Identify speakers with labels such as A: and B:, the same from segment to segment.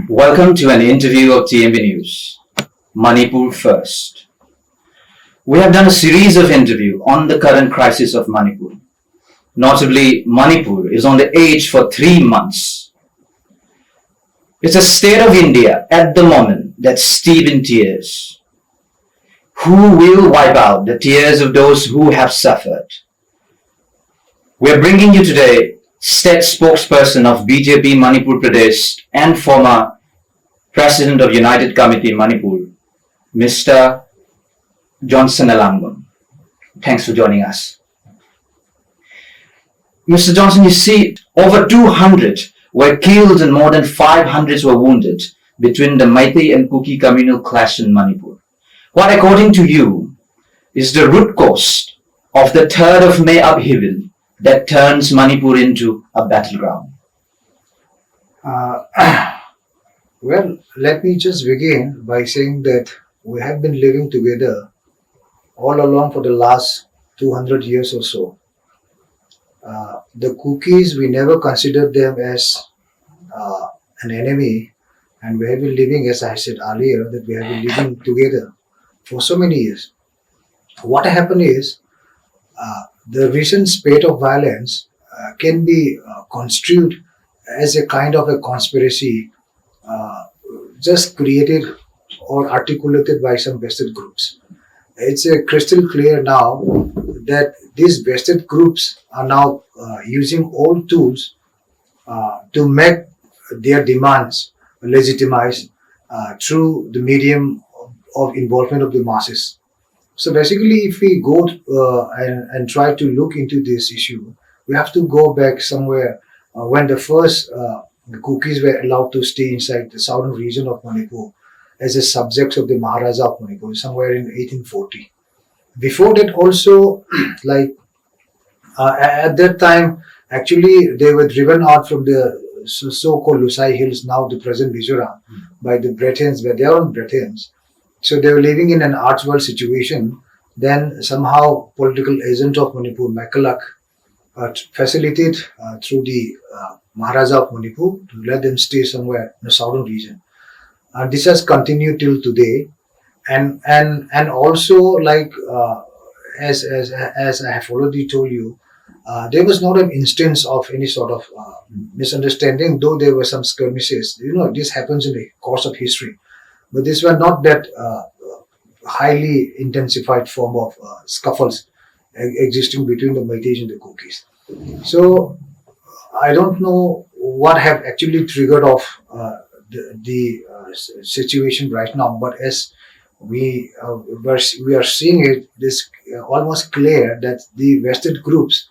A: Welcome to an interview of TMB News, Manipur First. We have done a series of interviews on the current crisis of Manipur. Notably, Manipur is on the edge for 3 months. It's a state of India at the moment that's steeped in tears. Who will wipe out the tears of those who have suffered? We're bringing you today State Spokesperson of BJP Manipur Pradesh and former President of United Committee Manipur, Mr. Johnson Elangbam. Thanks for joining us. Mr. Johnson, you see, over 200 were killed and more than 500 were wounded between the Meitei and Kuki communal clash in Manipur. What, according to you, is the root cause of the 3rd of May upheaval that turns Manipur into a battleground?
B: Well, let me just begin by saying that we have been living together all along for the last 200 years or so. The Kukis, we never considered them as an enemy, and we have been living, as I said earlier, that we have been living together for so many years. What happened is, the recent spate of violence can be construed as a kind of a conspiracy just created or articulated by some vested groups. It's crystal clear now that these vested groups are now using all tools to make their demands legitimized through the medium of involvement of the masses. So basically, if we go and try to look into this issue, we have to go back somewhere when the first the Kukis were allowed to stay inside the southern region of Manipur as a subjects of the Maharaja of Manipur, somewhere in 1840. Before that also, at that time, actually they were driven out from the so-called Lusai Hills, now the present Mizoram, by the Britons, where they are on Britons. So they were living in an arts world situation. Then somehow political agent of Manipur, Makalak, facilitated through the Maharaja of Manipur to let them stay somewhere in the southern region. This has continued till today, and also as I have already told you, there was not an instance of any sort of misunderstanding, though there were some skirmishes. This happens in the course of history. But these were not that highly intensified form of scuffles existing between the Meiteis and the Kukis. So I don't know what have actually triggered off the situation right now. But as we are seeing it, this almost clear that the vested groups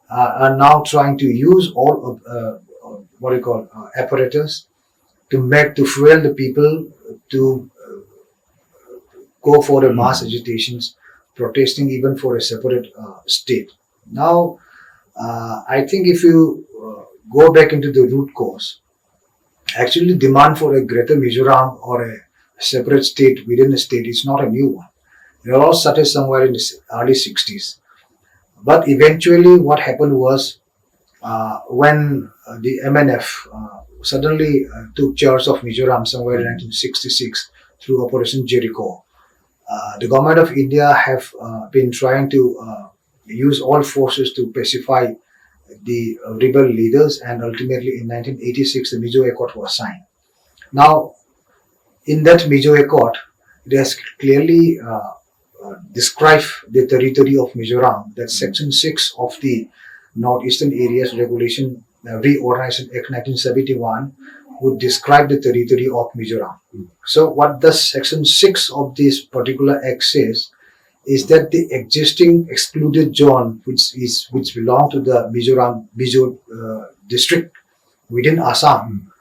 B: are now trying to use all of apparatus to fuel the people to go for the mass agitations, protesting even for a separate state. Now, I think if you go back into the root cause, actually demand for a greater Mizoram or a separate state within the state is not a new one. It all started somewhere in the early 60s. But eventually what happened was when the MNF suddenly took charge of Mizoram somewhere in 1966 through Operation Jericho. The government of India have been trying to use all forces to pacify the rebel leaders, and ultimately in 1986 the Mizo Accord was signed. Now, in that Mizo Accord, it has clearly described the territory of Mizoram, that Section 6 of the Northeastern Areas Regulation Reorganization Act 1971 would describe the territory of Mizoram. So what does Section 6 of this particular act says is that the existing excluded zone, which belong to the Mizo district within Assam,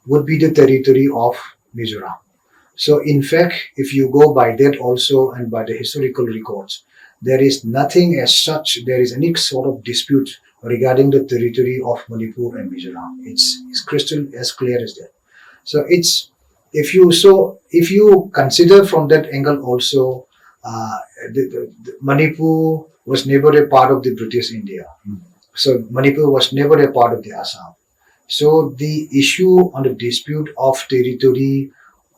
B: would be the territory of Mizoram. So in fact, if you go by that also and by the historical records, there is nothing as such, there is any sort of dispute regarding the territory of Manipur and Mizoram. It's crystal as clear as that. So if you consider from that angle also, the Manipur was never a part of the British India. So Manipur was never a part of the Assam. So the issue on the dispute of territory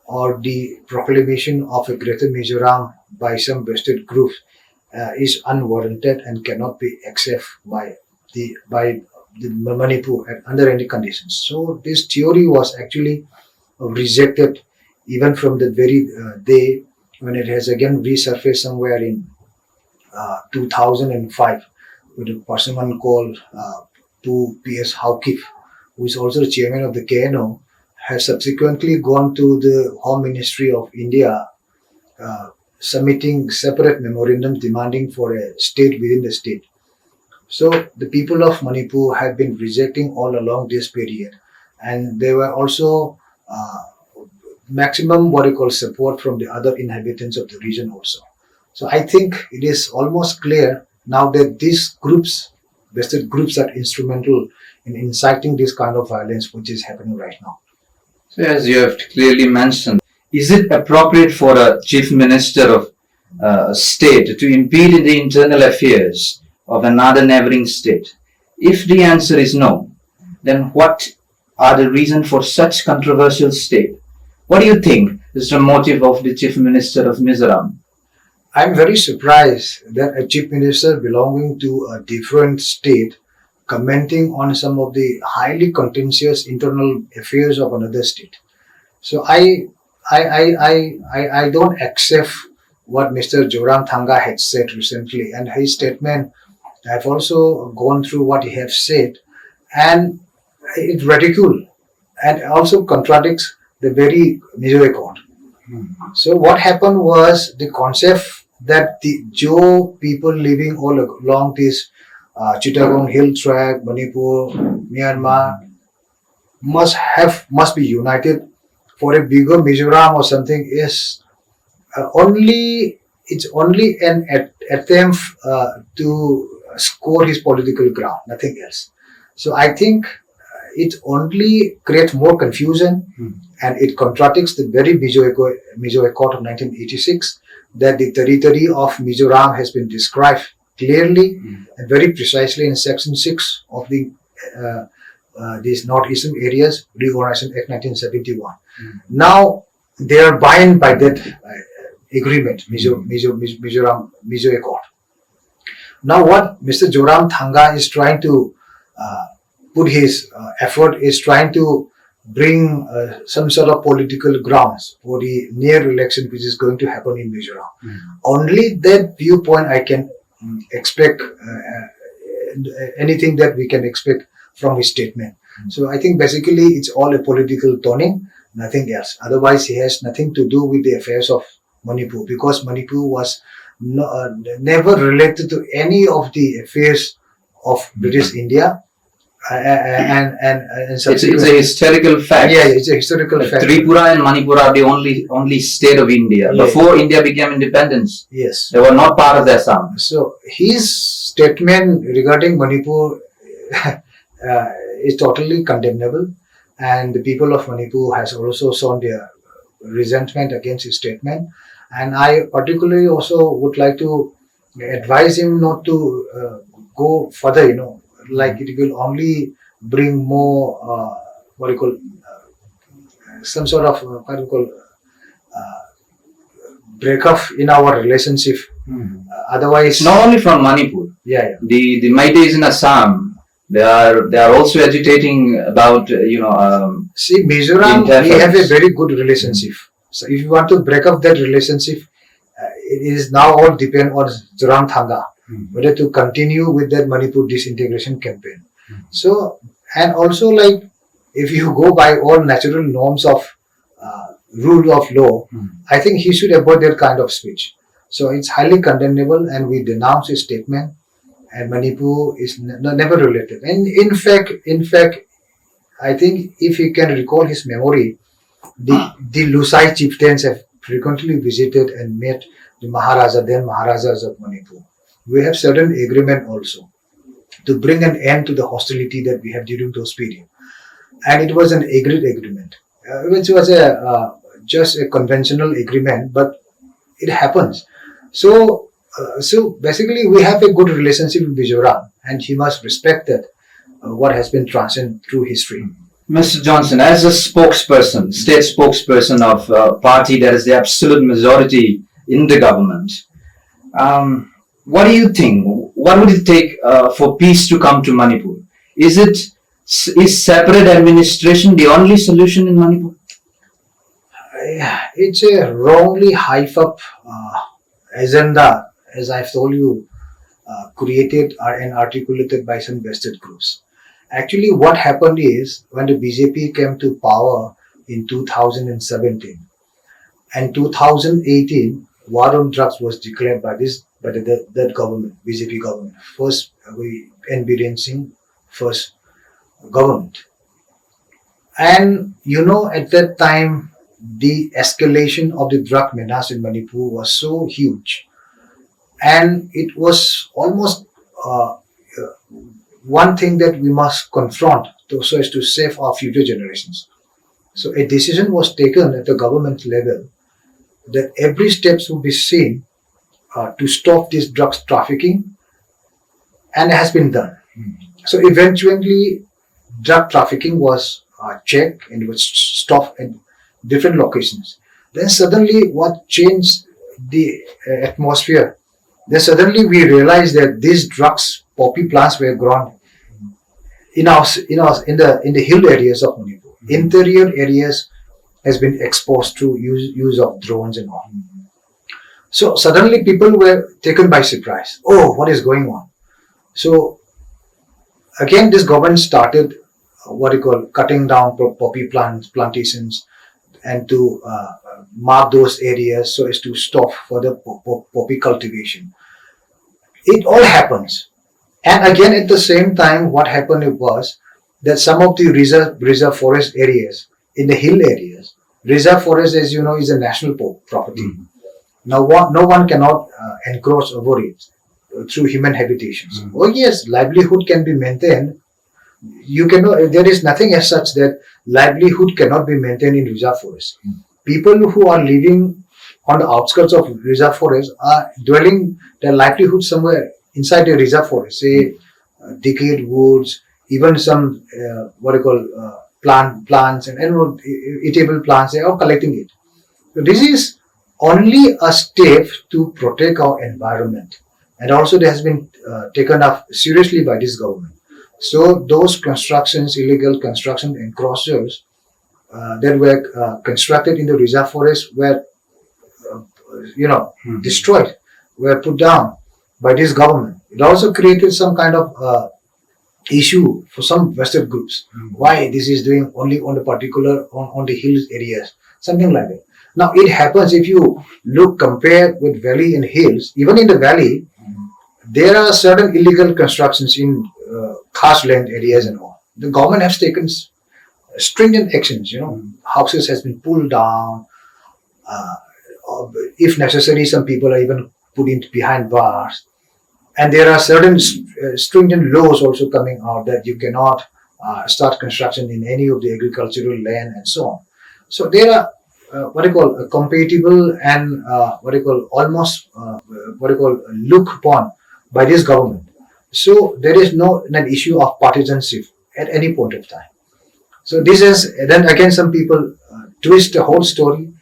B: or the proclamation of a Greater Mizoram by some vested groups is unwarranted and cannot be accepted by the Manipur under any conditions. So this theory was actually rejected even from the very day when it has again resurfaced somewhere in 2005 with a person called P.S. Haukif, who is also the chairman of the KNO, has subsequently gone to the Home Ministry of India submitting separate memorandums demanding for a state within the state. So the people of Manipur have been rejecting all along this period, and they were also maximum what you call support from the other inhabitants of the region also. So I think it is almost clear now that these groups, vested groups, are instrumental in inciting this kind of violence which is happening right now.
A: So, as you have clearly mentioned, is it appropriate for a chief minister of a state to impede in the internal affairs of another neighboring state? If the answer is no, then what are the reasons for such controversial state? What do you think is the motive of the chief minister of Mizoram?
B: I'm very surprised that a chief minister belonging to a different state commenting on some of the highly contentious internal affairs of another state. So I don't accept what Mr. Joram Thanga had said recently, and his statement. I've also gone through what he has said, and it ridicules and also contradicts the very Mizo Accord. So what happened was the concept that the Jo people living all along this Chittagong hill tract, Manipur, Myanmar must be united for a bigger Mizoram or something is it's only an attempt to score his political ground, nothing else. So I think it only creates more confusion and it contradicts the very Mizo Accord of 1986 that the territory of Mizoram has been described clearly and very precisely in Section 6 of the these northeastern areas Reorganization Act 1971. Now they are bound by that agreement, Mizo Accord. Now what Mr. Joram Thanga is trying to put his effort is trying to bring some sort of political grounds for the near election which is going to happen in Mizoram. Only that viewpoint I can expect anything that we can expect from his statement. So I think basically it's all a political toning, nothing else. Otherwise he has nothing to do with the affairs of Manipur because Manipur was never related to any of the affairs of British India. And
A: it's a historical fact.
B: Yeah, it's a historical fact.
A: Tripura and Manipur are the only state of India.
B: Yeah.
A: Before India became independence,
B: yes,
A: they were not part of the Assam.
B: So his statement regarding Manipur is totally condemnable, and the people of Manipur has also shown their resentment against his statement. And I particularly also would like to advise him not to go further. Like it will only bring more some sort of breakup in our relationship. Otherwise,
A: not only from Manipur.
B: Yeah.
A: The Meiteis in Assam, they are also agitating about
B: see, Mizoram, we have a very good relationship. So if you want to break up that relationship, it is now all depend on Joram Thanga whether to continue with that Manipur disintegration campaign. So, and also like if you go by all natural norms of rule of law, I think he should avoid that kind of speech. So it's highly condemnable and we denounce his statement, and Manipur is never related. And in fact, I think if you can recall his memory, the Lusai chieftains have frequently visited and met the Maharajas of Manipur. We have certain agreement also to bring an end to the hostility that we have during those periods. And it was an agreed agreement, which was just a conventional agreement, but it happens. So basically we have a good relationship with Mizoram and he must respect that what has been transcended through history.
A: Mr. Johnson, as a spokesperson, state spokesperson of a party that is the absolute majority in the government, what do you think? What would it take for peace to come to Manipur? Is separate administration the only solution in Manipur?
B: It's a wrongly hyped up agenda, as I've told you, created and articulated by some vested groups. Actually, what happened is when the BJP came to power in 2017 and 2018, war on drugs was declared by that government, BJP government, first N. Biren Singh, first government. And at that time, the escalation of the drug menace in Manipur was so huge, and it was almost one thing that we must confront so as to save our future generations. So a decision was taken at the government level that every steps would be seen to stop this drugs trafficking, and it has been done. So eventually, drug trafficking was checked and it was stopped at different locations. Then suddenly, what changed the atmosphere? Then suddenly we realized that these drugs, poppy plants, were grown in the hill areas of Manipur. Interior areas has been exposed to use of drones and all. So suddenly people were taken by surprise. Oh, what is going on? So again, this government started cutting down poppy plantations and to mark those areas so as to stop further poppy cultivation. It all happens. And again, at the same time, what happened was that some of the reserve forest areas, in the hill areas, reserve forest, as you know, is a national property. Mm-hmm. Now, no one cannot encroach over it through human habitations. Mm-hmm. Oh yes, livelihood can be maintained. There is nothing as such that livelihood cannot be maintained in reserve forest. Mm-hmm. People who are living on the outskirts of reserve forest are dwelling their livelihood somewhere inside the reserve forest, say decayed woods, even some plants and eatable plants. They are collecting it. So this is only a step to protect our environment, and also it has been taken up seriously by this government. So those constructions, illegal construction encroachers that were constructed in the reserve forest were destroyed, were put down by this government. It also created some kind of issue for some vested groups. Why this is doing only on the particular on the hills areas, something like that. Now it happens if you compare with valley and hills. Even in the valley, there are certain illegal constructions in karst land areas and all. The government has taken stringent actions. Houses has been pulled down. If necessary, some people are even put in behind bars. And there are certain stringent laws also coming out that you cannot start construction in any of the agricultural land and so on. So there are compatible and almost looked upon by this government. So there is an issue of partisanship at any point of time. So this is then again some people twist the whole story.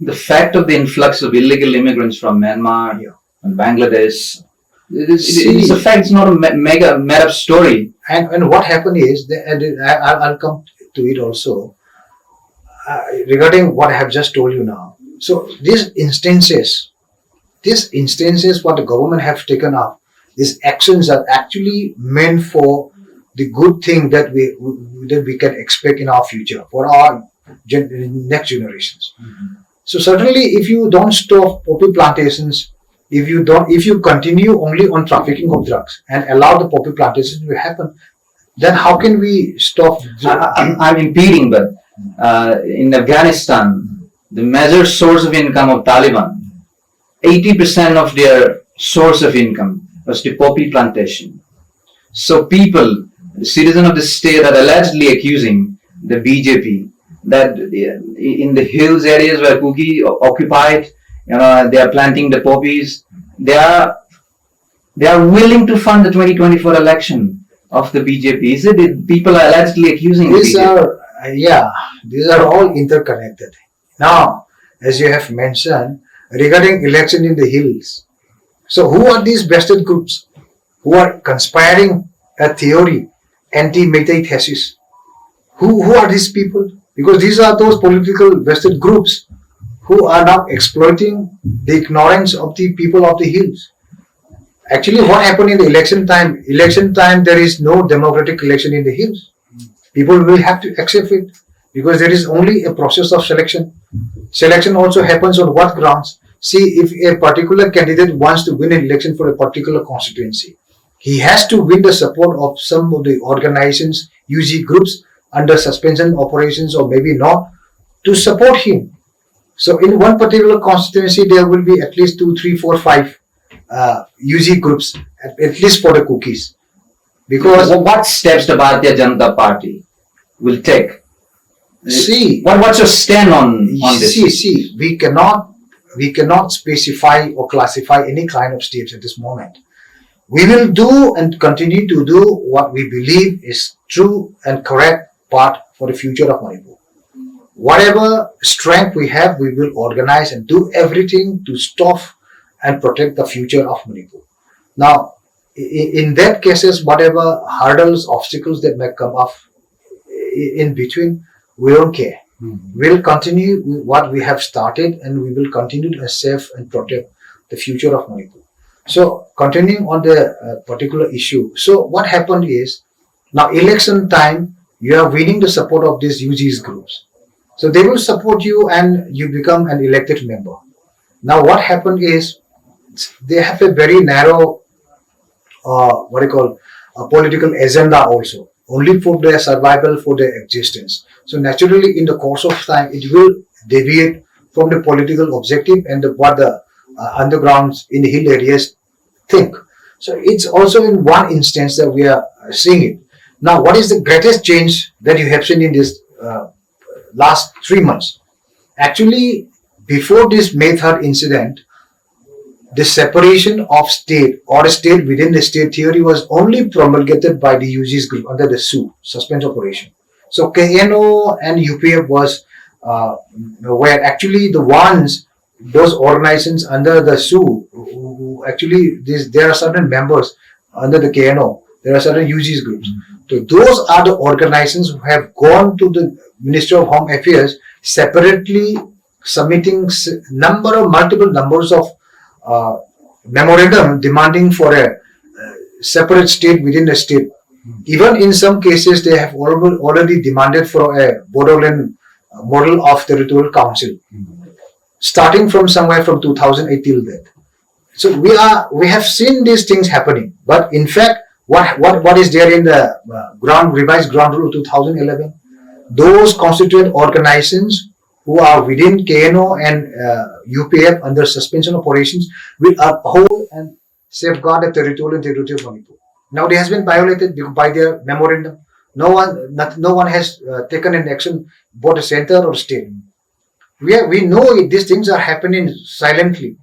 A: The fact of the influx of illegal immigrants from Myanmar and Bangladesh. It's a fact. It's not a made up story.
B: And what happened is, I'll come to it also regarding what I have just told you now. So these instances, what the government have taken up, these actions are actually meant for the good thing that we can expect in our future for our next generations. Mm-hmm. So certainly, if you don't stop poppy plantations, if you continue only on trafficking of drugs and allow the poppy plantations to happen, then how can we stop?
A: I'm impeding, but in Afghanistan, the major source of income of Taliban, 80% of their source of income was the poppy plantation. So people, the citizens of the state, are allegedly accusing the BJP that in the hills areas where Kuki occupied, they are planting the poppies. They are willing to fund the 2024 election of the BJP? Is it people are allegedly accusing the
B: These
A: BJP?
B: are, these are all interconnected. Now, as you have mentioned, regarding election in the hills, so who are these vested groups who are conspiring a theory anti-Meitei thesis? Who are these people? Because these are those political vested groups who are now exploiting the ignorance of the people of the hills. Actually, what happened in the election time? Election time, there is no democratic election in the hills. People will have to accept it because there is only a process of selection. Selection also happens on what grounds? See, if a particular candidate wants to win an election for a particular constituency, he has to win the support of some of the organizations, UG groups under suspension operations or maybe not to support him. So in one particular constituency, there will be at least 2, 3, 4, 5 UG groups, at least for the cookies. Because
A: What steps the Bharatiya Janata Party will take?
B: see,
A: What's your stand on this?
B: see, we cannot specify or classify any kind of steps at this moment. We will do and continue to do what we believe is true and correct part for the future of Manipur. Whatever strength we have, we will organize and do everything to stop and protect the future of Manipur. Now, in that cases, whatever hurdles, obstacles that may come up in between, we don't care. We'll continue with what we have started and we will continue to save and protect the future of Manipur. So, continuing on the particular issue. So, what happened is, now election time, you are winning the support of these UG's groups. So, they will support you and you become an elected member. Now, what happened is, they have a very narrow, a political agenda also, only for their survival, for their existence. So naturally, in the course of time, it will deviate from the political objective and what the undergrounds in the hill areas think. So it's also in one instance that we are seeing it. Now, what is the greatest change that you have seen in this last 3 months? Actually, before this May 3rd incident, the separation of state or a state within the state theory was only promulgated by the UG's group under the SU, suspense operation. So KNO and UPF were actually the ones, those organizations under the SU, who actually, there are certain members under the KNO, there are certain UG's groups. So those are the organizations who have gone to the Ministry of Home Affairs separately submitting multiple numbers of memorandum demanding for a separate state within a state. Even in some cases, they have already demanded for a Bodoland model of territorial council, starting from somewhere from 2008 till that. So we have seen these things happening, but in fact, what is there in the revised ground rule of 2011? Those constituent organizations who are within KNO and UPF under suspension operations will uphold and safeguard the territorial integrity of Manipur. Now, it has been violated by their memorandum. No one has taken an action, both the center or state. We know these things are happening silently,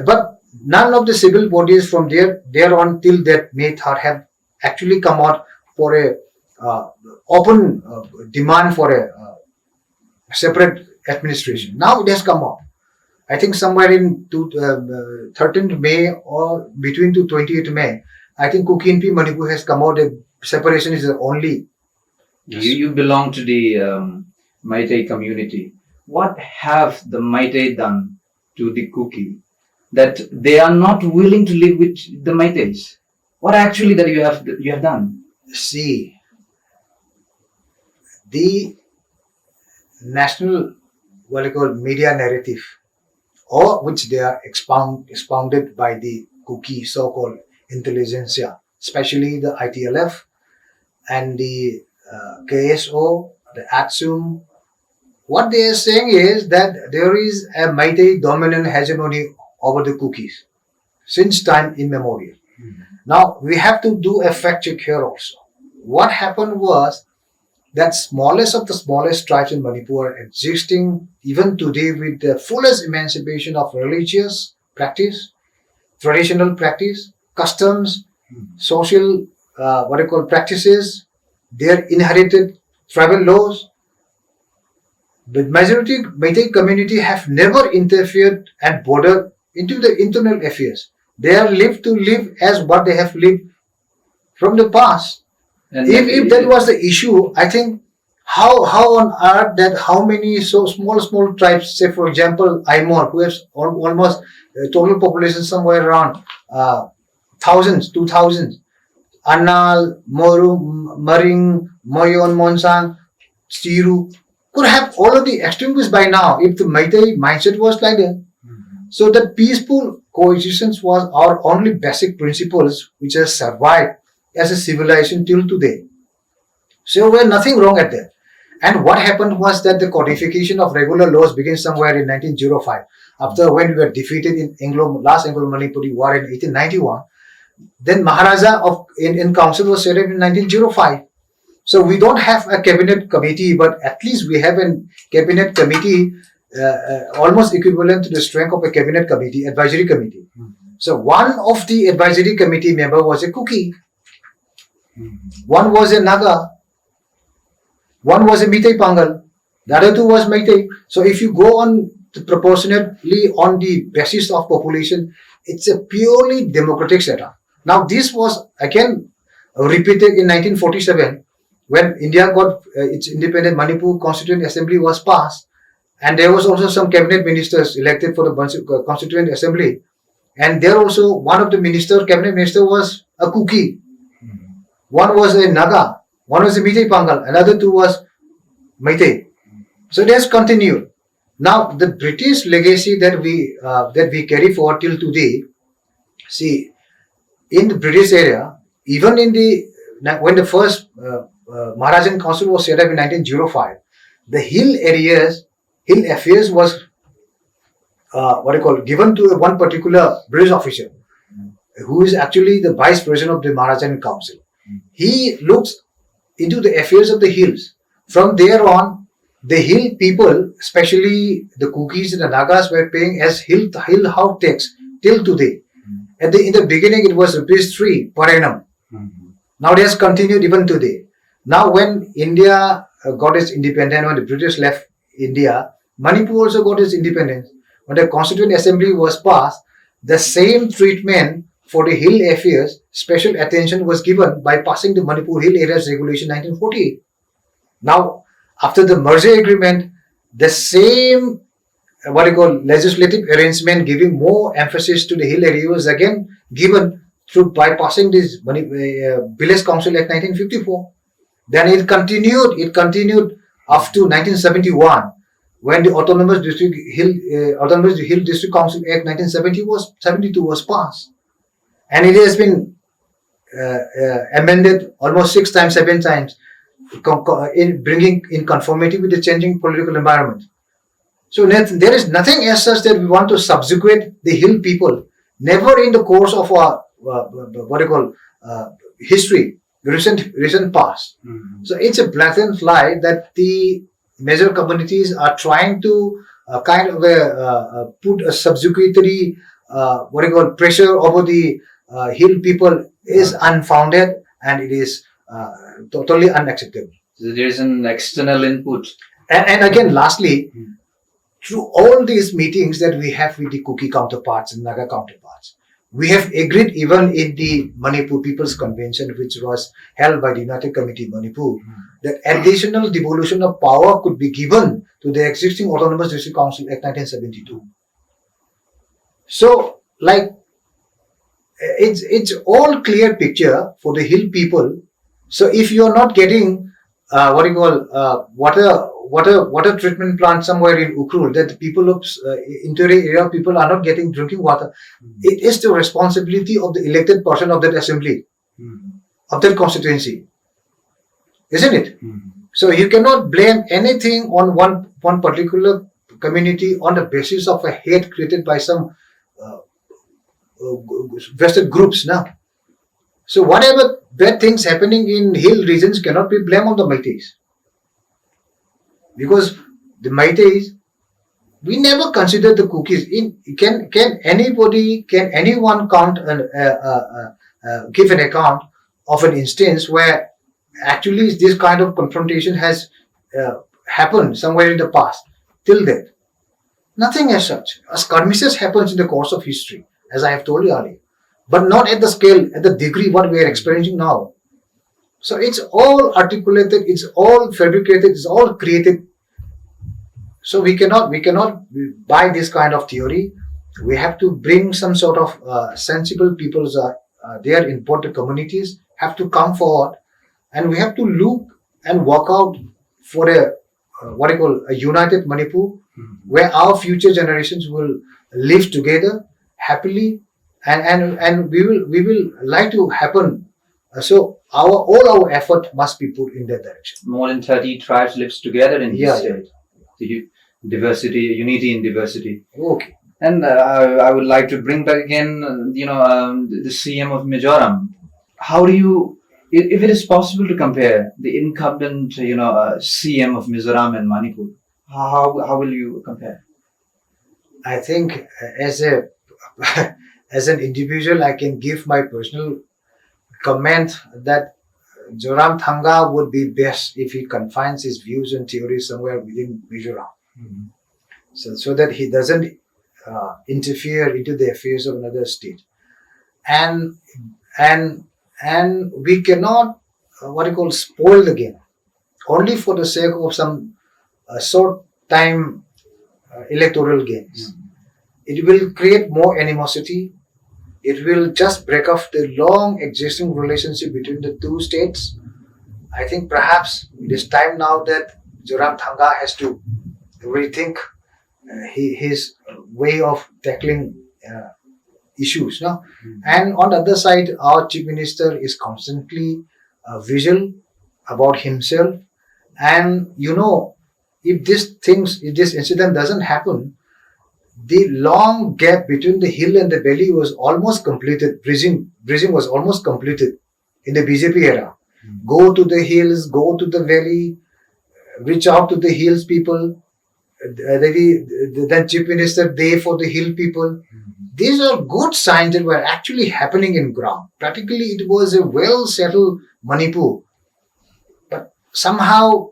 B: but none of the civil bodies from there on till that May 3rd have actually come out for a open demand for a separate administration. Now it has come up. I think somewhere in 13th May or between to 28th May, I think Kukinpi Manipur has come out that separation is the only.
A: You belong to the Meitei community. What have the Meitei done to the Kuki that they are not willing to live with the Meiteis? What actually that you have done?
B: See, the national media narrative, or which they are expounded by the Kuki so-called intelligentsia, especially the ITLF and the KSO, the ATSUM. What they are saying is that there is a Meitei dominant hegemony over the Kukis since time immemorial. Now, we have to do a fact check here also. What happened was that smallest of the smallest tribes in Manipur are existing even today with the fullest emancipation of religious practice, traditional practice, customs, social practices, their inherited tribal laws. The majority Meitei community have never interfered and bordered into the internal affairs. They are lived to live as what they have lived from the past.
A: And
B: If that was the issue, I think how on earth that how many so small tribes, say for example Aimor, who has almost total population somewhere around thousands, 2,000, Anal, Moru, Maring, Moyon, Monsang, Stiru, could have all of the extinguished by now if the Meitei mindset was like that. So that peaceful coexistence was our only basic principles which has survived as a civilization till today. So there was nothing wrong at that. And what happened was that the codification of regular laws began somewhere in 1905. After when we were defeated in last Anglo-Manipuri War in 1891, then Maharaja in council was set up in 1905. So we don't have a cabinet committee, but at least we have a cabinet committee almost equivalent to the strength of a cabinet committee, advisory committee. So one of the advisory committee member was a Kuki, one was a Naga, one was a Meitei Pangal, the other two was Meitei. So if you go on proportionately on the basis of population, it's a purely democratic setup. Now this was again repeated in 1947 when India got its independent. Manipur Constituent Assembly was passed, and there was also some cabinet ministers elected for the Constituent Assembly, and there also one of the cabinet minister was a Kuki, one was a Naga, one was a Meitei Pangal, another two was Meitei. So that's continued. Now the British legacy that we carry forward till today. See, in the British area, even when the first Maharajan Council was set up in 1905, the hill affairs was given to one particular British officer who is actually the vice president of the Maharajan Council. He looks into the affairs of the hills. From there on, the hill people, especially the Kukis and the Nagas, were paying as hill house tax till today. In the beginning, it was ₹3 per annum. Now it has continued even today. Now when India got its independence, when the British left India, Manipur also got its independence. When the Constituent Assembly was passed, the same treatment for the hill affairs, special attention was given by passing the Manipur Hill Areas Regulation 1948. Now, after the merger agreement, the same legislative arrangement giving more emphasis to the hill area was again given by passing this Village Council Act 1954. Then it continued up to 1971 when the Autonomous Hill District Council Act 1972 was passed, and it has been amended almost 7 times, in bringing in conformity with the changing political environment. So there is nothing as such that we want to subjugate the hill people. Never in the course of our history, recent past. So it's a blatant lie that the major communities are trying to put a subjugatory pressure over the hill people is unfounded, and it is totally unacceptable.
A: So there is an external input.
B: And again, lastly, through all these meetings that we have with the Kuki counterparts and Naga counterparts, we have agreed even in the Manipur People's Convention, which was held by the United Committee Manipur, that additional devolution of power could be given to the existing Autonomous District Council Act 1972. So, it's all clear picture for the hill people. So, if you are not getting water treatment plant somewhere in Ukrul, that the people of interior area people are not getting drinking water, it is the responsibility of the elected person of that assembly, of that constituency, isn't it? So you cannot blame anything on one particular community on the basis of a hate created by some vested groups now. So whatever bad things happening in hill regions cannot be blamed on the Meiteis. Because the Meiteis, we never consider the Kukis. Can anyone count and give an account of an instance where actually this kind of confrontation has happened somewhere in the past. Till then, nothing as such. Skirmishes happens in the course of history, as I have told you earlier, but not at the scale, at the degree what we are experiencing now. So it's all articulated, it's all fabricated, it's all created. So we cannot buy this kind of theory. We have to bring some sort of sensible people there in both the communities have to come forward, and we have to look and work out for a united Manipur, where our future generations will live together happily, and we will like to happen. So all our effort must be put in that direction.
A: More than 30 tribes lives together in this state. Diversity, unity in diversity.
B: Okay.
A: And I would like to bring back again, the CM of Mizoram. How do you, if it is possible to compare the incumbent, CM of Mizoram and Manipur, how will you compare?
B: I think as an individual, I can give my personal comment that Joram Thanga would be best if he confines his views and theories somewhere within Mizoram, so that he doesn't interfere into the affairs of another state, and we cannot spoil the game only for the sake of some short time electoral gains. It will create more animosity. It will just break off the long existing relationship between the two states. I think perhaps it is time now that Joram Thanga has to rethink his way of tackling issues. No? And on the other side, our Chief Minister is constantly visual about himself. And if this incident doesn't happen, the long gap between the hill and the valley was almost completed. Bridging was almost completed in the BJP era. Go to the hills, go to the valley, reach out to the hills people. Then Chief Minister there for the hill people. These are good signs that were actually happening in ground. Practically, it was a well settled Manipur. But somehow,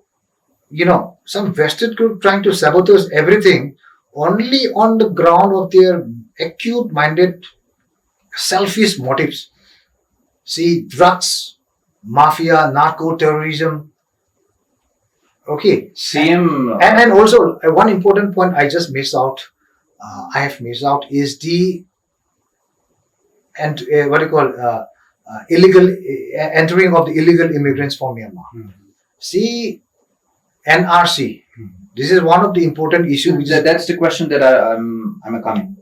B: some vested group trying to sabotage everything only on the ground of their acute-minded, selfish motives. See, drugs, mafia, narco-terrorism. Okay.
A: CM.
B: And also, one important point I just missed out, is the illegal entering of the illegal immigrants from Myanmar. See, NRC. This is one of the important issues.
A: That's the question that I'm coming.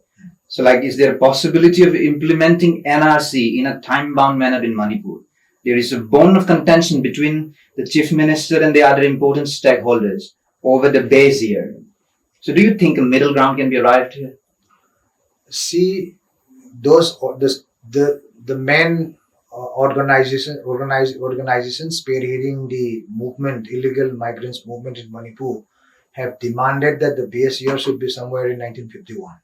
A: So, is there a possibility of implementing NRC in a time-bound manner in Manipur? There is a bone of contention between the Chief Minister and the other important stakeholders over the base year. So, do you think a middle ground can be arrived here?
B: See, the main organizations spearheading the illegal migrants movement in Manipur, have demanded that the base year should be somewhere in 1951.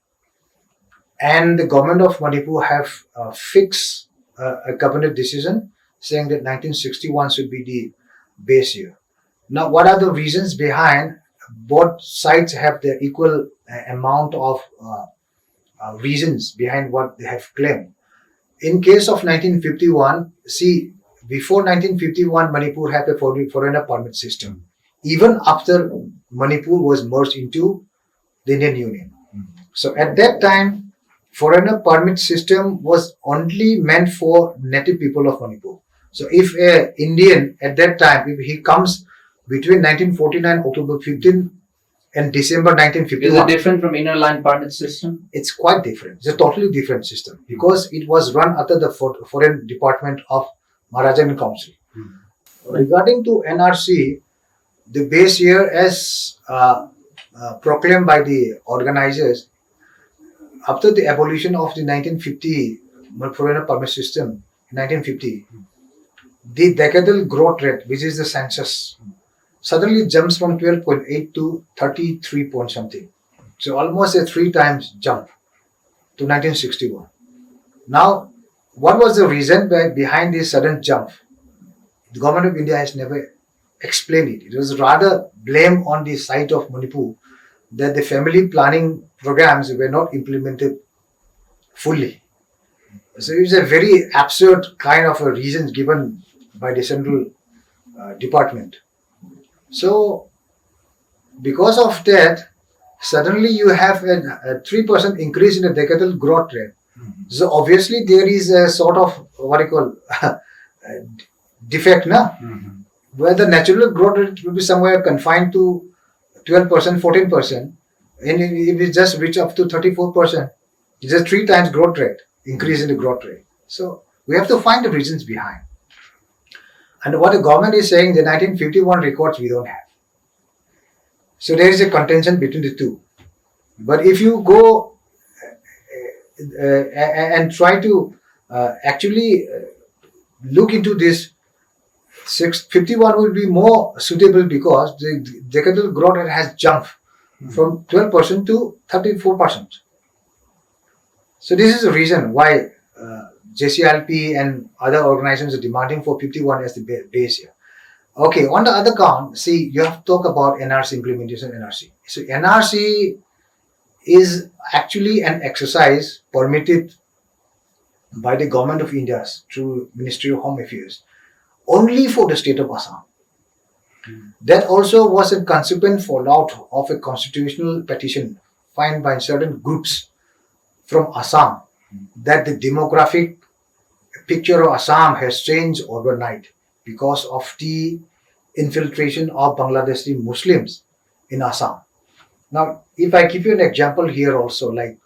B: And the government of Manipur have fixed a cabinet decision saying that 1961 should be the base year. Now, what are the reasons behind? Both sides have the equal amount of reasons behind what they have claimed. In case of 1951, see, before 1951, Manipur had a foreigner permit system. Even after Manipur was merged into the Indian Union. So at that time, foreigner permit system was only meant for native people of Manipur. So if an Indian at that time, if he comes between 1949 October 15 and December 1951.
A: Is it different from inner line permit system?
B: It's quite different. It's a totally different system because it was run under the foreign department of Maharajan Council. Regarding to NRC, the base year as proclaimed by the organizers after the abolition of the 1950 foreigner permit system in 1950, the decadal growth rate, which is the census, suddenly jumps from 12.8 to 33 point something. So almost a 3 times jump to 1961. Now, what was the reason behind this sudden jump? The government of India has never explained it. It was rather blame on the side of Manipur that the family planning programs were not implemented fully. So it's a very absurd kind of a reason given by the central department. So because of that, suddenly you have a 3% increase in the decadal growth rate. So obviously there is a sort of what you call defect now, where the natural growth rate will be somewhere confined to 12%, 14%, and if it just reach up to 34%, it's a 3 times growth rate, increase in the growth rate. So we have to find the reasons behind. And what the government is saying, the 1951 records we don't have. So there is a contention between the two. But if you go and try to actually look into this, 51 will be more suitable because the decadal growth rate has jumped from 12% to 34%. So this is the reason why JCLP and other organizations are demanding for 51 as the base year. Okay, on the other count, see, you have to talk about NRC implementation, NRC. So NRC is actually an exercise permitted by the government of India through Ministry of Home Affairs only for the state of Assam. That also was a consequent fallout of a constitutional petition filed by certain groups from Assam that the demographic picture of Assam has changed overnight because of the infiltration of Bangladeshi Muslims in Assam. Now, if I give you an example here also, like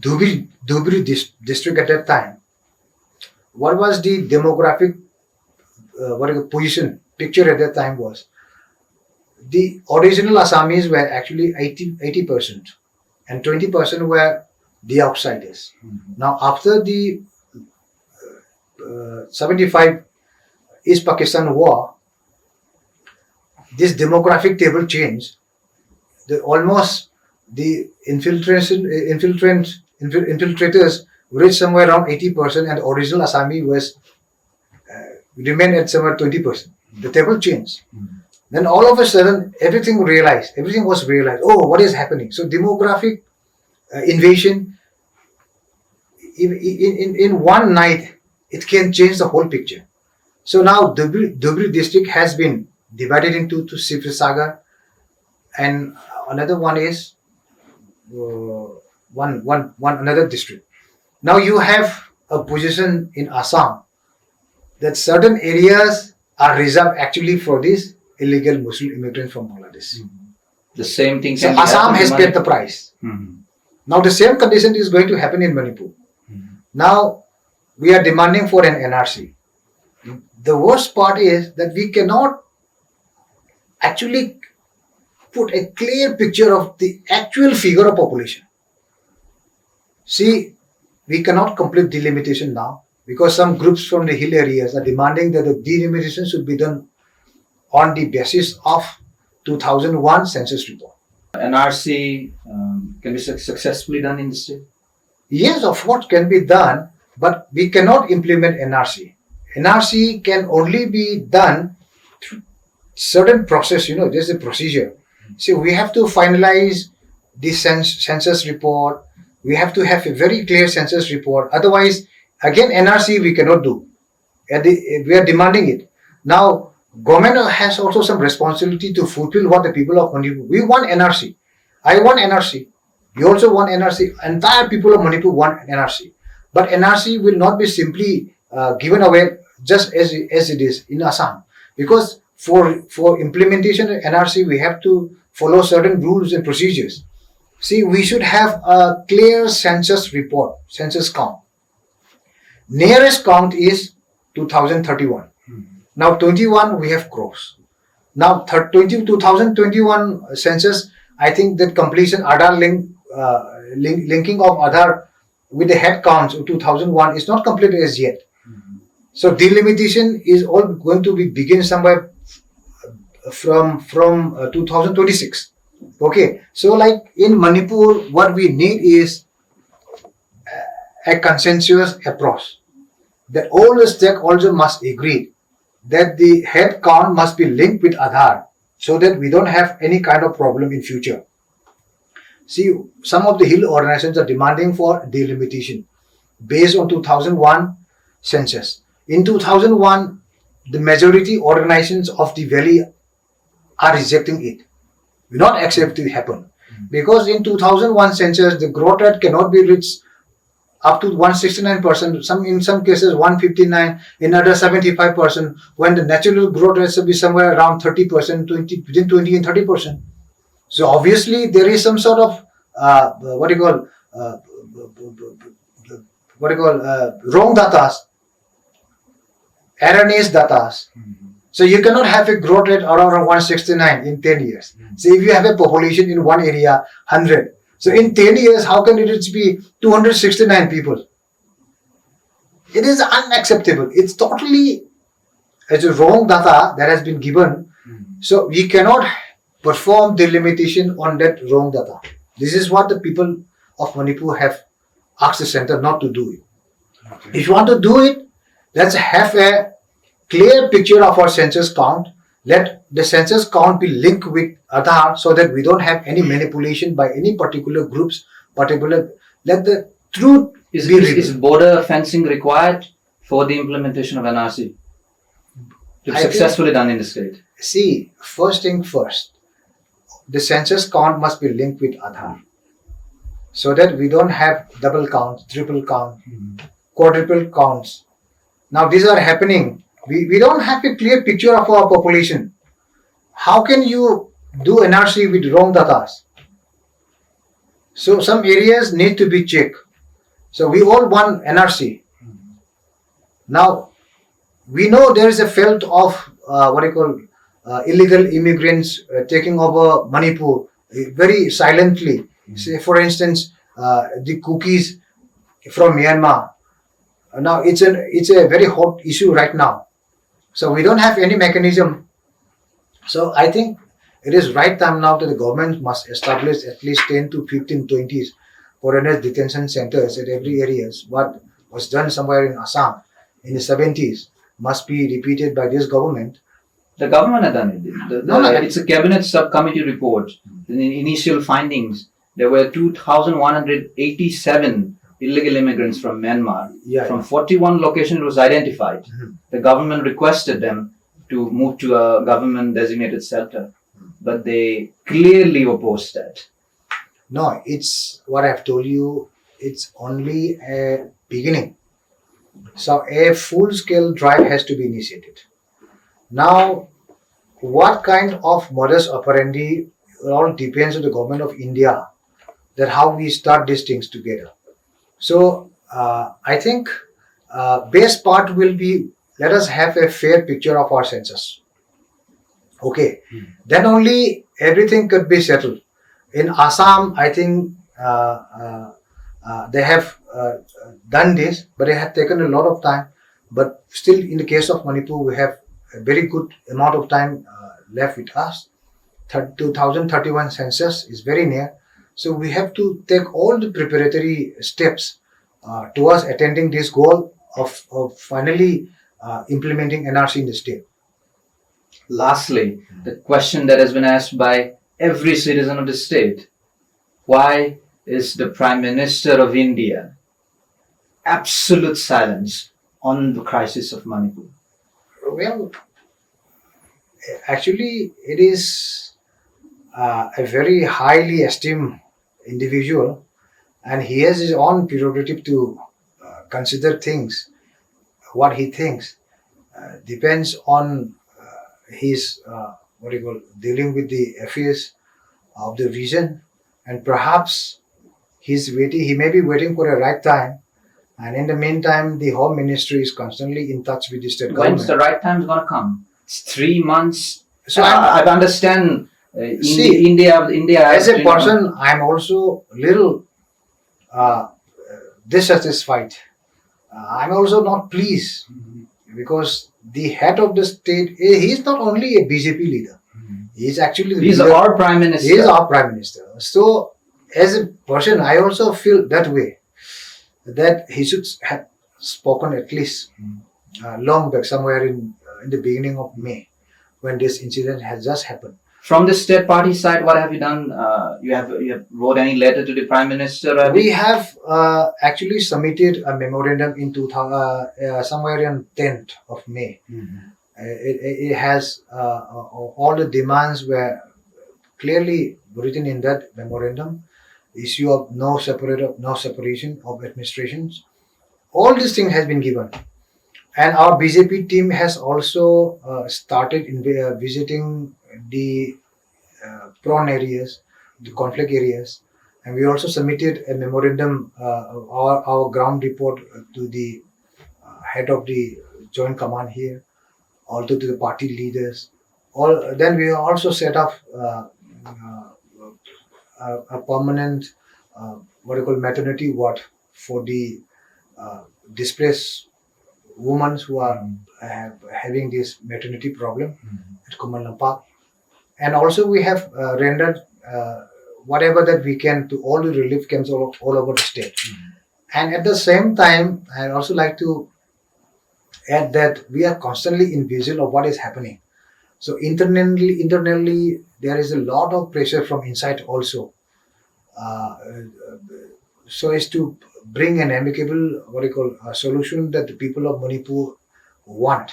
B: Dhubri district at that time, what was the demographic position picture at that time was the original Assamese were actually 80% and 20% were the outsiders. Now after the 75 East Pakistan war, this demographic table changed. The infiltrators reached somewhere around 80% and the original Assami was remained at somewhere 20%. The table changed. Then all of a sudden everything was realized. Oh, what is happening? So demographic invasion in one night, it can change the whole picture. So now Dhubri district has been divided into Sifrisagar, and another one is another district. Now you have a position in Assam that certain areas are reserved actually for these illegal Muslim immigrants from Bangladesh.
A: The same thing.
B: So Assam has paid the price. Now the same condition is going to happen in Manipur. Now we are demanding for an NRC. The worst part is that we cannot actually put a clear picture of the actual figure of population. See, we cannot complete delimitation now because some groups from the hill areas are demanding that the delimitation should be done on the basis of 2001 census report.
A: NRC can be successfully done in the state?
B: Yes, of course, can be done, but we cannot implement NRC. NRC can only be done through certain process, there's a procedure. So we have to finalize the census report. We have to have a very clear census report. Otherwise, again, NRC we cannot do. We are demanding it. Now, government has also some responsibility to fulfill what the people of Manipur. We want NRC. I want NRC. You also want NRC. Entire people of Manipur want NRC. But NRC will not be simply given away just as it is in Assam. Because for implementation of NRC, we have to follow certain rules and procedures. See, we should have a clear census report, census count. Nearest count is 2031. Now 21 we have crossed. Now 2021 census, I think that completion Aadhaar linking of Aadhaar with the head counts of 2001 is not completed as yet. So delimitation is all going to be begin somewhere from 2026. Okay, so like in Manipur, what we need is a consensus approach that all the stakeholders must agree that the head count must be linked with Aadhaar so that we don't have any kind of problem in future. See, some of the hill organizations are demanding for delimitation based on 2001 census. In 2001, the majority organizations of the valley are rejecting it. We not accept it happen. Because in 2001 census, the growth rate cannot be reached up to 169%, in some cases 159, in other 75%, when the natural growth rate should be somewhere around 30%, between 20 and 30%. So obviously there is some sort of wrong datas, erroneous datas. So you cannot have a growth rate around 169 in 10 years. So if you have a population in one area 100, so in 10 years how can it be 269 people? It is unacceptable. It's totally a wrong data that has been given. So we cannot perform the limitation on that wrong data. This is what the people of Manipur have asked the center not to do it. If you want to do it, let's have a clear picture of our census count. Let the census count be linked with Aadhaar so that we don't have any manipulation by any particular groups. Let the truth be revealed.
A: Is border fencing required for the implementation of NRC to be successfully done in the state?
B: See, first thing first, the census count must be linked with Aadhaar so that we don't have double counts, triple count, quadruple counts. Now these are happening. We don't have a clear picture of our population. How can you do NRC with wrong data? So some areas need to be checked. So we all want NRC. Now we know there is a felt of illegal immigrants taking over Manipur very silently. Say for instance, the cookies from Myanmar. Now it's a very hot issue right now. So we don't have any mechanism. So I think it is right time now that the government must establish at least 10 to 15, 20 foreigners detention centers at every area. What was done somewhere in Assam in the 70s must be repeated by this government.
A: The government had done it. It's a cabinet subcommittee report. In the initial findings, there were 2,187 illegal immigrants from Myanmar. From 41 locations it was identified. The government requested them to move to a government designated shelter, but they clearly opposed that.
B: No, it's what I've told you, it's only a beginning. So a full-scale drive has to be initiated. Now, what kind of modus operandi, it all depends on the government of India, that how we start these things together. So I think best part will be, let us have a fair picture of our census. Okay, then only everything could be settled. In Assam, I think they have done this, but it had taken a lot of time. But still, in the case of Manipur, we have a very good amount of time left with us. 2031 census is very near. So we have to take all the preparatory steps towards attending this goal of finally implementing NRC in the state.
A: Lastly, the question that has been asked by every citizen of the state: why is the Prime Minister of India absolute silence on the crisis of Manipur?
B: Well, actually, it is a very highly esteemed individual, and he has his own prerogative to consider things. What he thinks depends on his dealing with the affairs of the region, and perhaps he may be waiting for a right time. And in the meantime, the Home Ministry is constantly in touch with the state government.
A: When's the right time going to come? It's 3 months. So I understand India.
B: As a person, I'm also little dissatisfied. I'm also not pleased because the head of the state, he is not only a BJP leader. He is actually
A: He's our Prime Minister.
B: He is our Prime Minister. So as a person, I also feel that way. that he should have spoken at least long back, somewhere in the beginning of May, when this incident has just happened.
A: From the state party side, what have you done? You have wrote any letter to the Prime Minister? Have
B: We
A: you-
B: have actually submitted a memorandum in 2000, somewhere on 10th of May. It has all the demands were clearly written in that memorandum. Issue of no separation of administrations. All these things has been given, and our BJP team has also started visiting the prone areas, the conflict areas, and we also submitted a memorandum, our ground report to the head of the joint command here, also to the party leaders. Then we also set up a permanent what you call maternity ward for the displaced women who are having this maternity problem at Kumalampak. And also we have rendered whatever that we can to all the relief camps all over the state. And at the same time, I also like to add that we are constantly in visual of what is happening. So internally, there is a lot of pressure from inside also, so as to bring an amicable, what you call, a solution that the people of Manipur want.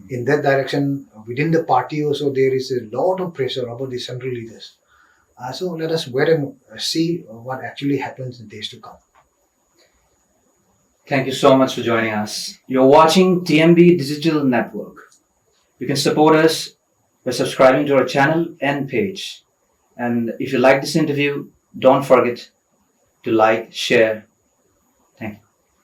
B: In that direction, within the party also, there is a lot of pressure about the central leaders. So let us wait and see what actually happens in days to come.
A: Thank you so much for joining us. You're watching TMB Digital Network. You can support us by subscribing to our channel and page. And if you like this interview, don't forget to like, share,